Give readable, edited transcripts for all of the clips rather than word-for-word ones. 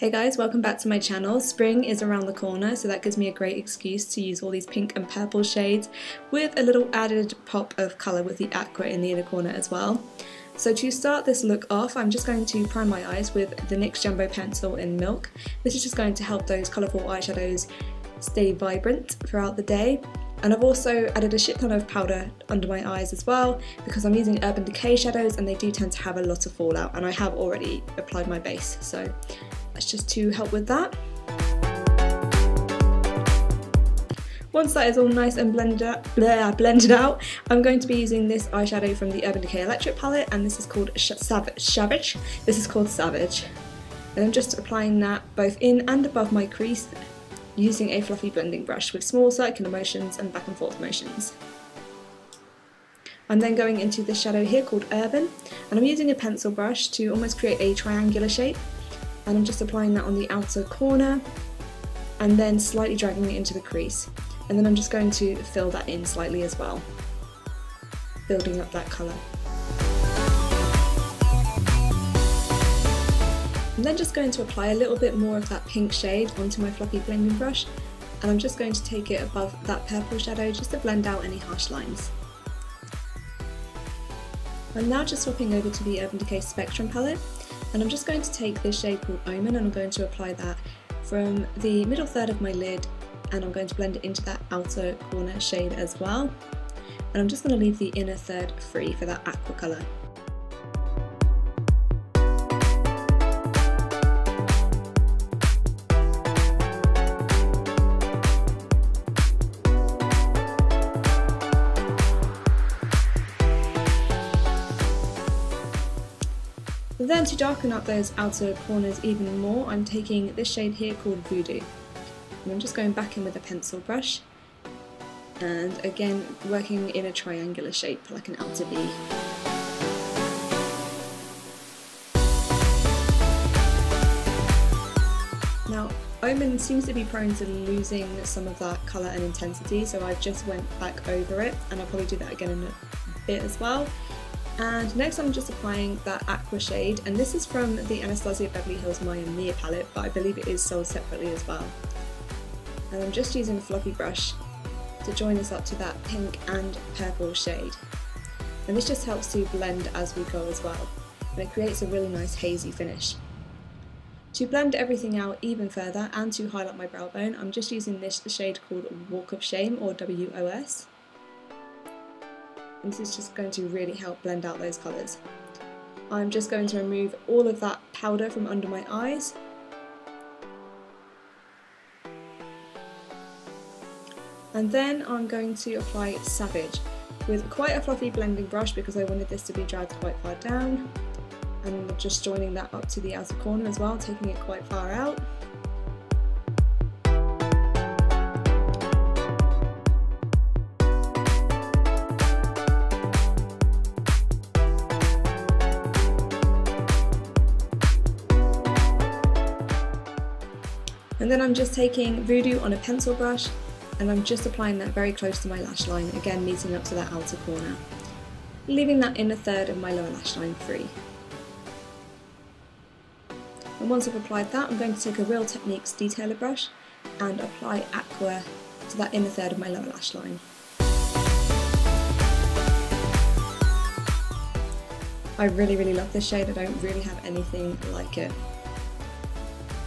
Hey guys, welcome back to my channel. Spring is around the corner, so that gives me a great excuse to use all these pink and purple shades with a little added pop of colour with the Aqua in the inner corner as well. So to start this look off, I'm just going to prime my eyes with the NYX Jumbo pencil in Milk. This is just going to help those colourful eyeshadows stay vibrant throughout the day. And I've also added a shit ton of powder under my eyes as well because I'm using Urban Decay shadows and they do tend to have a lot of fallout, and I have already applied my base, so that's just to help with that. Once that is all nice and blended out, I'm going to be using this eyeshadow from the Urban Decay Electric palette, and this is called Savage. This is called Savage. And I'm just applying that both in and above my crease using a fluffy blending brush with small circular motions and back and forth motions. I'm then going into this shadow here called Urban, and I'm using a pencil brush to almost create a triangular shape, and I'm just applying that on the outer corner and then slightly dragging it into the crease, and then I'm just going to fill that in slightly as well, building up that colour. I'm then just going to apply a little bit more of that pink shade onto my fluffy blending brush, and I'm just going to take it above that purple shadow just to blend out any harsh lines. I'm now just swapping over to the Urban Decay Spectrum palette, and I'm just going to take this shade called Omen, and I'm going to apply that from the middle third of my lid, and I'm going to blend it into that outer corner shade as well. And I'm just going to leave the inner third free for that aqua colour. Then to darken up those outer corners even more, I'm taking this shade here called Voodoo. And I'm just going back in with a pencil brush, and again working in a triangular shape like an outer V. Now Omen seems to be prone to losing some of that colour and intensity, so I've just went back over it, and I'll probably do that again in a bit as well. And next I'm just applying that Aqua shade, and this is from the Anastasia Beverly Hills Maya Mia palette, but I believe it is sold separately as well. And I'm just using a fluffy brush to join this up to that pink and purple shade. And this just helps to blend as we go as well, and it creates a really nice hazy finish. To blend everything out even further and to highlight my brow bone, I'm just using this shade called Walk of Shame, or W.O.S. And this is just going to really help blend out those colours. I'm just going to remove all of that powder from under my eyes. And then I'm going to apply Savage with quite a fluffy blending brush because I wanted this to be dragged quite far down. And I'm just joining that up to the outer corner as well, taking it quite far out. And then I'm just taking Voodoo on a pencil brush, and I'm just applying that very close to my lash line, again meeting up to that outer corner, leaving that inner third of my lower lash line free. And once I've applied that, I'm going to take a Real Techniques detailer brush and apply Aqua to that inner third of my lower lash line. I really love this shade. I don't really have anything like it.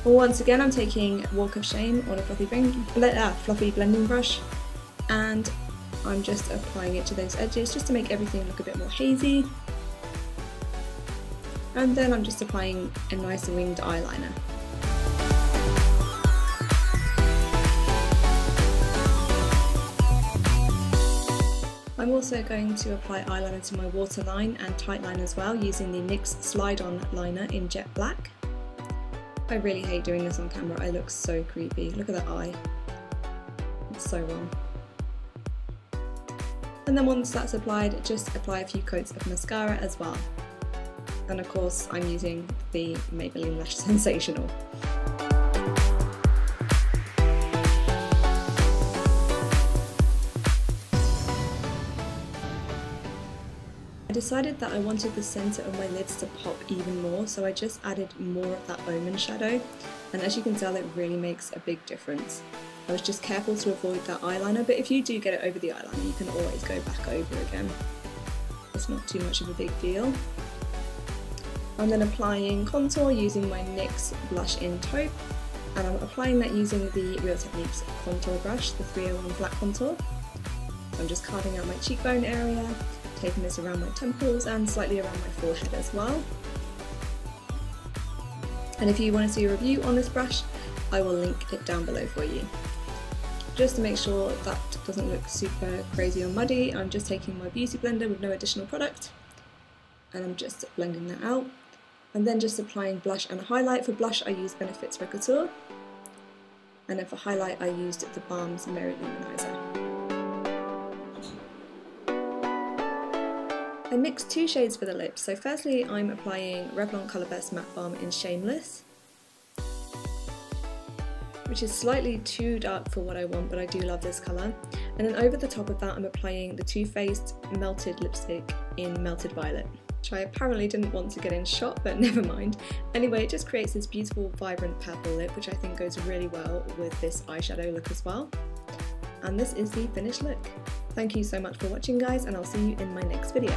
Well, once again I'm taking Walk of Shame on a fluffy blending brush, and I'm just applying it to those edges just to make everything look a bit more hazy. And then I'm just applying a nice winged eyeliner. I'm also going to apply eyeliner to my waterline and tightline as well, using the NYX Slide on liner in Jet Black. I really hate doing this on camera, I look so creepy. Look at that eye. It's so wrong. And then once that's applied, just apply a few coats of mascara as well. And of course I'm using the Maybelline Lash Sensational. decided that I wanted the centre of my lids to pop even more, so I just added more of that Omen shadow, and as you can tell, it really makes a big difference. I was just careful to avoid that eyeliner, but if you do get it over the eyeliner, you can always go back over again. It's not too much of a big deal. I'm then applying contour using my NYX blush in Taupe, and I'm applying that using the Real Techniques contour brush, the 301 flat contour. So I'm just carving out my cheekbone area, taking this around my temples and slightly around my forehead as well. And if you want to see a review on this brush, I will link it down below for you. Just to make sure that doesn't look super crazy or muddy, I'm just taking my beauty blender with no additional product, and I'm just blending that out. And then just applying blush and highlight. For blush I used Benefit's Rockateur, and then for highlight I used theBalm's Mary Lou-Manizer. I mixed two shades for the lips. So firstly I'm applying Revlon Colorburst Matte Balm in Shameless, which is slightly too dark for what I want, but I do love this colour. And then over the top of that I'm applying the Too Faced Melted Lipstick in Melted Violet, which I apparently didn't want to get in shot, but never mind. Anyway, it just creates this beautiful vibrant purple lip, which I think goes really well with this eyeshadow look as well. And this is the finished look. Thank you so much for watching, guys, and I'll see you in my next video.